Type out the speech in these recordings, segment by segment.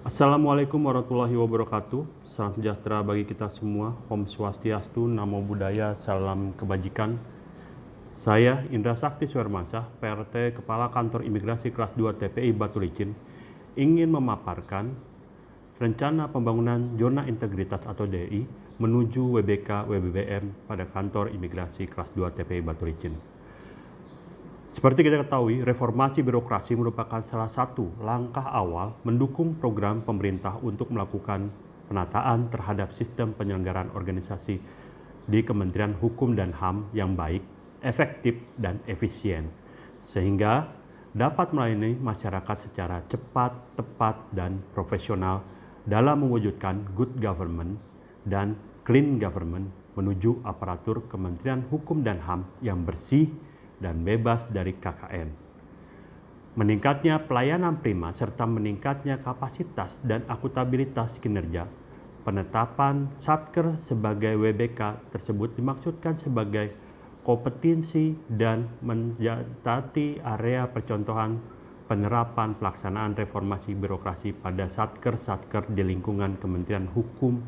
Assalamualaikum warahmatullahi wabarakatuh. Salam sejahtera bagi kita semua. Om Swastiastu, Namo Buddhaya, Salam Kebajikan. Saya Indra Sakti Suhermansyah, PRT Kepala Kantor Imigrasi Kelas 2 TPI Batu Licin, ingin memaparkan rencana pembangunan zona integritas atau DI menuju WBK WBBM pada Kantor Imigrasi Kelas 2 TPI Batu Licin. Seperti kita ketahui, reformasi birokrasi merupakan salah satu langkah awal mendukung program pemerintah untuk melakukan penataan terhadap sistem penyelenggaraan organisasi di Kementerian Hukum dan HAM yang baik, efektif, dan efisien, sehingga dapat melayani masyarakat secara cepat, tepat, dan profesional dalam mewujudkan good government dan clean government menuju aparatur Kementerian Hukum dan HAM yang bersih dan bebas dari KKN. Meningkatnya pelayanan prima serta meningkatnya kapasitas dan akuntabilitas kinerja. Penetapan Satker sebagai WBK tersebut dimaksudkan sebagai kompetensi dan menjadi area percontohan penerapan pelaksanaan reformasi birokrasi pada Satker-Satker di lingkungan Kementerian Hukum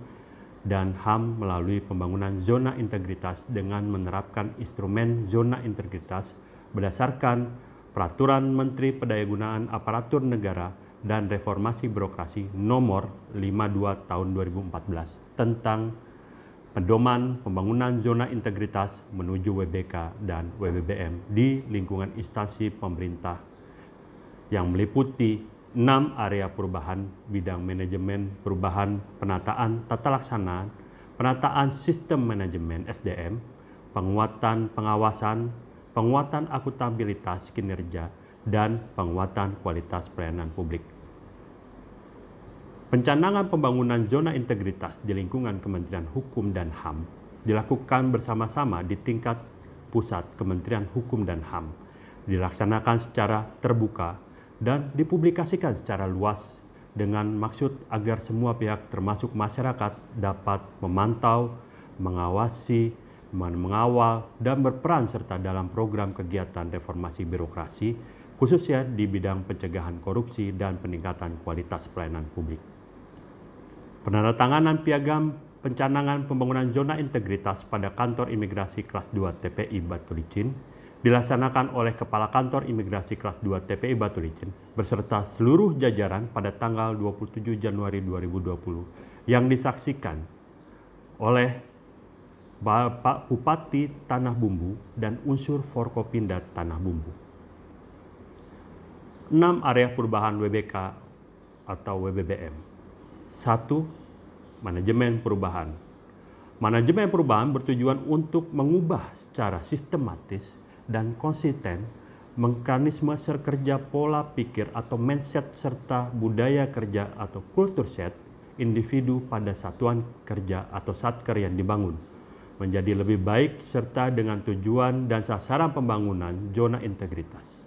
dan HAM melalui pembangunan zona integritas dengan menerapkan instrumen zona integritas berdasarkan Peraturan Menteri Pendayagunaan Aparatur Negara dan Reformasi Birokrasi Nomor 52 Tahun 2014 tentang pedoman pembangunan zona integritas menuju WBK dan WBBM di lingkungan instansi pemerintah yang meliputi 6 area perubahan bidang manajemen, perubahan, penataan tata laksana, penataan sistem manajemen SDM, penguatan pengawasan, penguatan akuntabilitas kinerja, dan penguatan kualitas pelayanan publik. Pencanangan pembangunan zona integritas di lingkungan Kementerian Hukum dan HAM dilakukan bersama-sama di tingkat pusat Kementerian Hukum dan HAM, dilaksanakan secara terbuka dan dipublikasikan secara luas dengan maksud agar semua pihak termasuk masyarakat dapat memantau, mengawasi, mengawal, dan berperan serta dalam program kegiatan reformasi birokrasi khususnya di bidang pencegahan korupsi dan peningkatan kualitas pelayanan publik. Penandatanganan piagam pencanangan pembangunan zona integritas pada Kantor Imigrasi Kelas 2 TPI Batu Licin dilaksanakan oleh Kepala Kantor Imigrasi Kelas 2 TPI Batu Licin beserta seluruh jajaran pada tanggal 27 Januari 2020 yang disaksikan oleh Bapak Bupati Tanah Bumbu dan unsur Forkopimda Tanah Bumbu. 6 area perubahan WBK atau WBBM. 1. Manajemen perubahan. Manajemen perubahan bertujuan untuk mengubah secara sistematis dan konsisten mekanisme kerja pola pikir atau mindset serta budaya kerja atau culture set individu pada satuan kerja atau satker yang dibangun menjadi lebih baik serta dengan tujuan dan sasaran pembangunan zona integritas.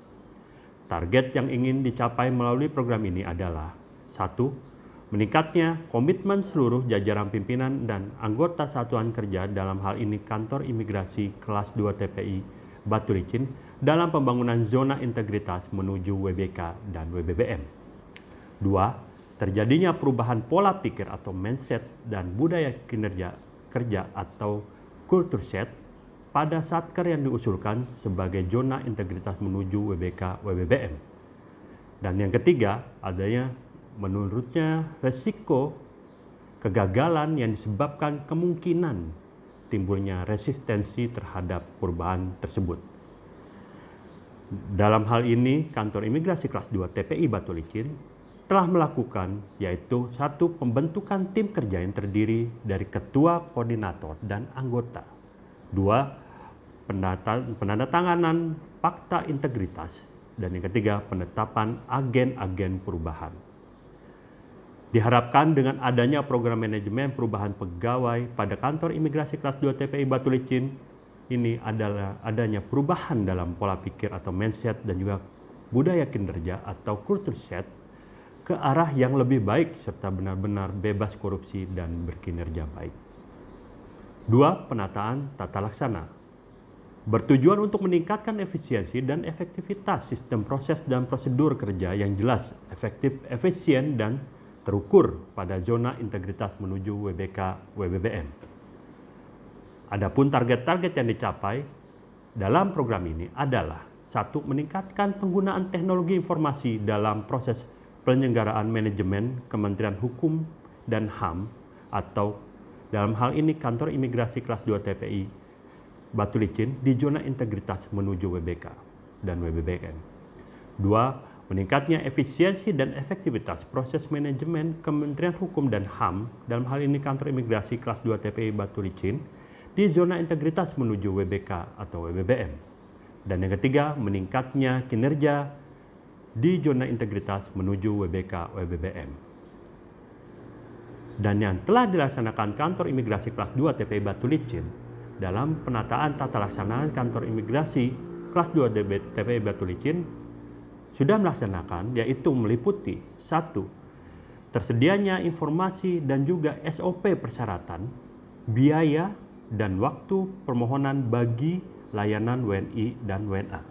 Target yang ingin dicapai melalui program ini adalah 1. Meningkatnya komitmen seluruh jajaran pimpinan dan anggota satuan kerja dalam hal ini Kantor Imigrasi Kelas 2 TPI Batu Licin dalam pembangunan zona integritas menuju WBK dan WBBM. 2. Terjadinya perubahan pola pikir atau mindset dan budaya kinerja kerja atau culture set pada satker yang diusulkan sebagai zona integritas menuju WBK WBBM. Dan yang ketiga, adanya menurutnya resiko kegagalan yang disebabkan kemungkinan timbulnya resistensi terhadap perubahan tersebut. Dalam hal ini, Kantor Imigrasi Kelas 2 TPI Batu Licin telah melakukan yaitu 1. Pembentukan tim kerja yang terdiri dari ketua, koordinator, dan anggota. 2. Penandatanganan fakta integritas. Dan yang ketiga, penetapan agen-agen perubahan. Diharapkan dengan adanya program manajemen perubahan pegawai pada Kantor Imigrasi Kelas 2 TPI Batu Licin, ini adalah adanya perubahan dalam pola pikir atau mindset dan juga budaya kinerja atau culture set ke arah yang lebih baik serta benar-benar bebas korupsi dan berkinerja baik. 2. Penataan tata laksana. Bertujuan untuk meningkatkan efisiensi dan efektivitas sistem proses dan prosedur kerja yang jelas, efektif, efisien, dan terukur pada zona integritas menuju WBK/WBBM. Adapun target-target yang dicapai dalam program ini adalah: 1. Meningkatkan penggunaan teknologi informasi dalam proses penyelenggaraan manajemen Kementerian Hukum dan HAM atau dalam hal ini Kantor Imigrasi Kelas 2 TPI Batu Licin di zona integritas menuju WBK dan WBBM. 2. Meningkatnya efisiensi dan efektivitas proses manajemen Kementerian Hukum dan HAM, dalam hal ini Kantor Imigrasi Kelas 2 TPI Batu Licin, di zona integritas menuju WBK atau WBBM. Dan yang ketiga, meningkatnya kinerja di zona integritas menuju WBK/WBBM. Dan yang telah dilaksanakan Kantor Imigrasi Kelas 2 TPI Batu Licin dalam penataan tata laksanaan Kantor Imigrasi Kelas 2 TPI Batu Licin sudah melaksanakan, yaitu meliputi: 1. Tersedianya informasi dan juga SOP persyaratan, biaya, dan waktu permohonan bagi layanan WNI dan WNA.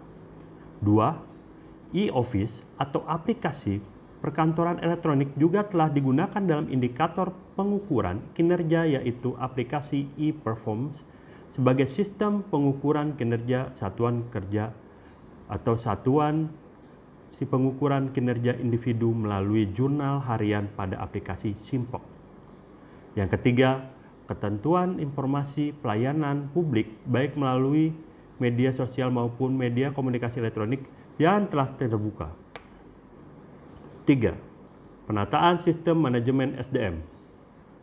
2. E-Office atau aplikasi perkantoran elektronik juga telah digunakan dalam indikator pengukuran kinerja, yaitu aplikasi e-Performance sebagai sistem pengukuran kinerja satuan kerja atau satuan pengukuran kinerja individu melalui jurnal harian pada aplikasi Simpok. Yang ketiga, ketentuan informasi pelayanan publik baik melalui media sosial maupun media komunikasi elektronik yang telah terbuka. 3. Penataan sistem manajemen SDM.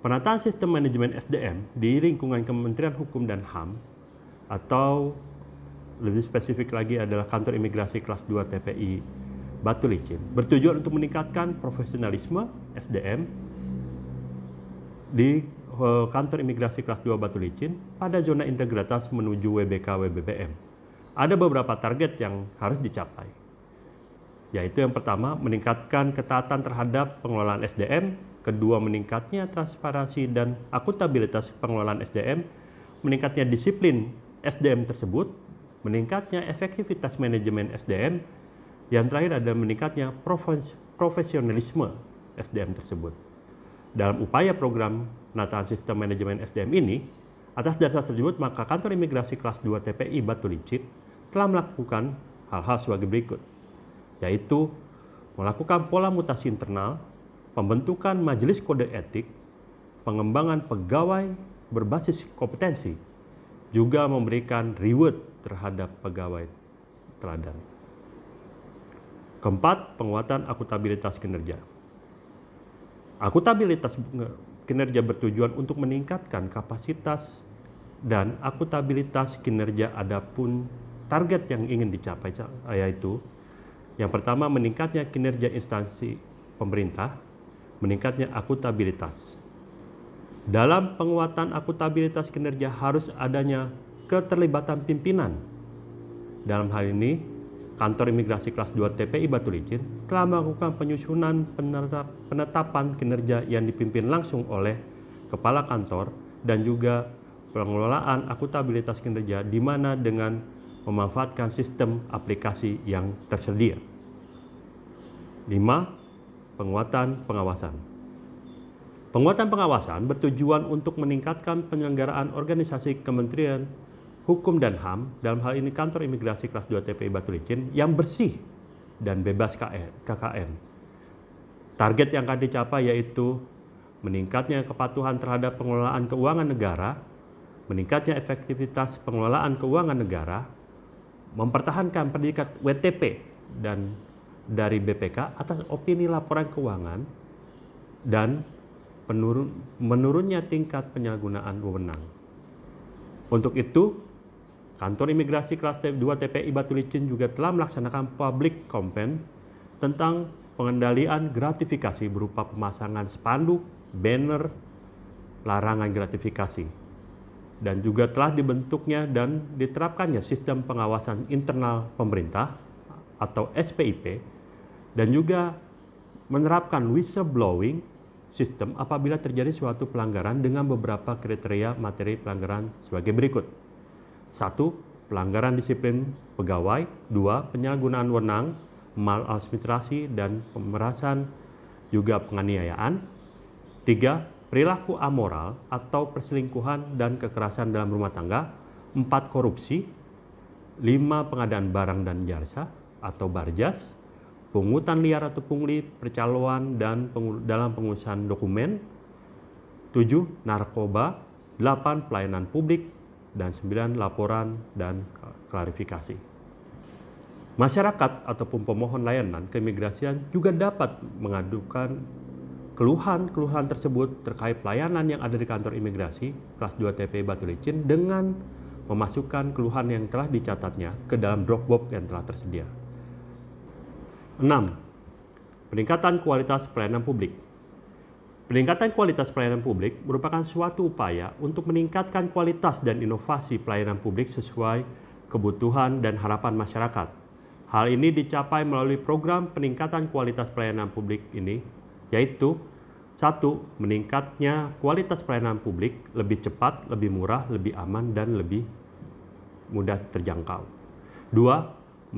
Penataan sistem manajemen SDM di lingkungan Kementerian Hukum dan HAM atau lebih spesifik lagi adalah Kantor Imigrasi Kelas 2 TPI Batu Licin bertujuan untuk meningkatkan profesionalisme SDM di Kantor Imigrasi Kelas 2 Batu Licin pada zona integritas menuju WBK/WBBM. Ada beberapa target yang harus dicapai, yaitu yang pertama, meningkatkan ketaatan terhadap pengelolaan SDM, kedua, meningkatnya transparansi dan akuntabilitas pengelolaan SDM, meningkatnya disiplin SDM tersebut, meningkatnya efektivitas manajemen SDM, yang terakhir adalah meningkatnya profesionalisme SDM tersebut. Dalam upaya program penataan sistem manajemen SDM ini, atas dasar tersebut, maka Kantor Imigrasi Kelas 2 TPI Batu Licin telah melakukan hal-hal sebagai berikut, yaitu melakukan pola mutasi internal, pembentukan majelis kode etik, pengembangan pegawai berbasis kompetensi, juga memberikan reward terhadap pegawai teladan. Keempat, penguatan akuntabilitas kinerja. Akuntabilitas kinerja bertujuan untuk meningkatkan kapasitas dan akuntabilitas kinerja. Adapun target yang ingin dicapai yaitu yang pertama, meningkatnya kinerja instansi pemerintah, meningkatnya akuntabilitas. Dalam penguatan akuntabilitas kinerja harus adanya keterlibatan pimpinan. Dalam hal ini, Kantor Imigrasi Kelas 2 TPI Batu Licin telah melakukan penyusunan penetapan kinerja yang dipimpin langsung oleh Kepala Kantor dan juga pengelolaan akuntabilitas kinerja di mana dengan memanfaatkan sistem aplikasi yang tersedia. 5. Penguatan pengawasan. Penguatan pengawasan bertujuan untuk meningkatkan penyelenggaraan organisasi Kementerian Hukum dan HAM, dalam hal ini Kantor Imigrasi Kelas 2 TPI Batu Licin, yang bersih dan bebas KKN. Target yang akan dicapai yaitu meningkatnya kepatuhan terhadap pengelolaan keuangan negara, meningkatnya efektivitas pengelolaan keuangan negara, mempertahankan predikat WTP dan dari BPK atas opini laporan keuangan, dan menurunnya tingkat penyalahgunaan wewenang. Untuk itu, Kantor Imigrasi Kelas 2 TPI Batu Licin juga telah melaksanakan public campaign tentang pengendalian gratifikasi berupa pemasangan spanduk, banner, larangan gratifikasi. Dan juga telah dibentuknya dan diterapkannya sistem pengawasan internal pemerintah atau SPIP, dan juga menerapkan whistleblowing sistem apabila terjadi suatu pelanggaran dengan beberapa kriteria materi pelanggaran sebagai berikut. 1. Pelanggaran disiplin pegawai. 2. Penyalahgunaan wewenang, maladministrasi dan pemerasan juga penganiayaan. 3. Perilaku amoral atau perselingkuhan dan kekerasan dalam rumah tangga. 4. Korupsi. 5. Pengadaan barang dan jasa atau barjas. Pungutan liar atau pungli, percaloan dan dalam pengurusan dokumen. 7. Narkoba. 8. Pelayanan publik. Dan 9. Laporan dan klarifikasi. Masyarakat ataupun pemohon layanan keimigrasian juga dapat mengadukan keluhan-keluhan tersebut terkait pelayanan yang ada di kantor imigrasi kelas 2 TPI Batu Licin dengan memasukkan keluhan yang telah dicatatnya ke dalam Dropbox yang telah tersedia. 6. Peningkatan kualitas pelayanan publik. Peningkatan kualitas pelayanan publik merupakan suatu upaya untuk meningkatkan kualitas dan inovasi pelayanan publik sesuai kebutuhan dan harapan masyarakat. Hal ini dicapai melalui program peningkatan kualitas pelayanan publik ini, yaitu 1. Meningkatnya kualitas pelayanan publik lebih cepat, lebih murah, lebih aman, dan lebih mudah terjangkau. 2.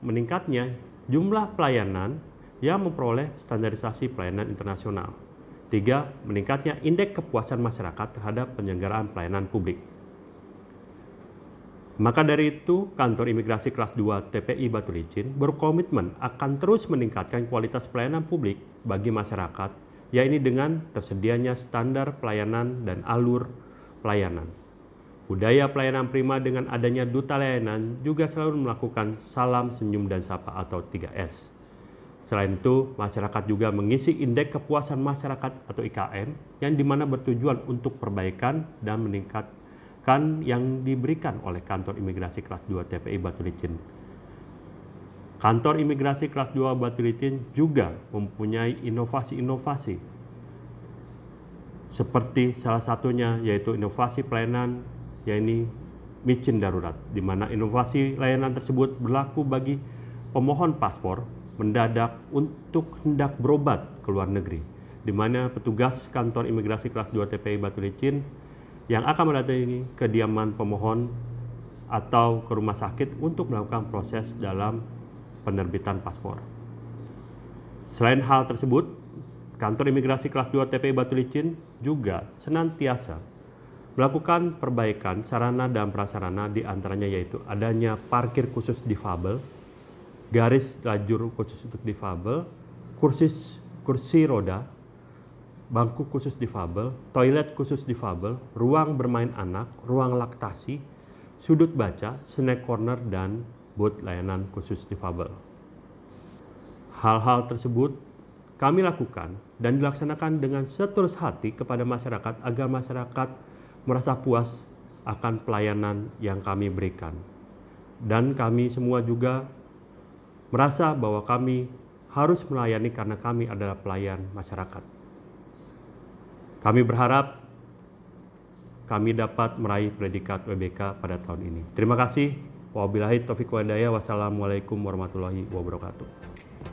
Meningkatnya jumlah pelayanan yang memperoleh standarisasi pelayanan internasional. 3. Meningkatnya indeks kepuasan masyarakat terhadap penyelenggaraan pelayanan publik. Maka dari itu, Kantor Imigrasi Kelas 2 TPI Batu Licin berkomitmen akan terus meningkatkan kualitas pelayanan publik bagi masyarakat, yaitu dengan tersedianya standar pelayanan dan alur pelayanan. Budaya pelayanan prima dengan adanya duta layanan juga selalu melakukan salam, senyum, dan sapa atau 3S. Selain itu, masyarakat juga mengisi indeks kepuasan masyarakat atau IKM yang dimana bertujuan untuk perbaikan dan meningkatkan yang diberikan oleh Kantor Imigrasi Kelas 2 TPI Batu Licin. Kantor Imigrasi Kelas 2 Batu Licin juga mempunyai inovasi-inovasi seperti salah satunya yaitu inovasi pelayanan yaitu micin darurat, di mana inovasi layanan tersebut berlaku bagi pemohon paspor mendadak untuk hendak berobat ke luar negeri, di mana petugas Kantor Imigrasi Kelas 2 TPI Batu Licin yang akan mendatangi kediaman pemohon atau ke rumah sakit untuk melakukan proses dalam penerbitan paspor. Selain hal tersebut, Kantor Imigrasi Kelas 2 TPI Batu Licin juga senantiasa melakukan perbaikan sarana dan prasarana, di antaranya yaitu adanya parkir khusus difabel, garis lajur khusus untuk difabel, kursi roda, bangku khusus difabel, toilet khusus difabel, ruang bermain anak, ruang laktasi, sudut baca, snack corner, dan booth layanan khusus difabel. Hal-hal tersebut kami lakukan dan dilaksanakan dengan setulus hati kepada masyarakat agar masyarakat merasa puas akan pelayanan yang kami berikan. Dan kami semua juga merasa bahwa kami harus melayani karena kami adalah pelayan masyarakat. Kami berharap kami dapat meraih predikat WBK pada tahun ini. Terima kasih. Wabillahi taufiq wal hidayah. Wassalamualaikum warahmatullahi wabarakatuh.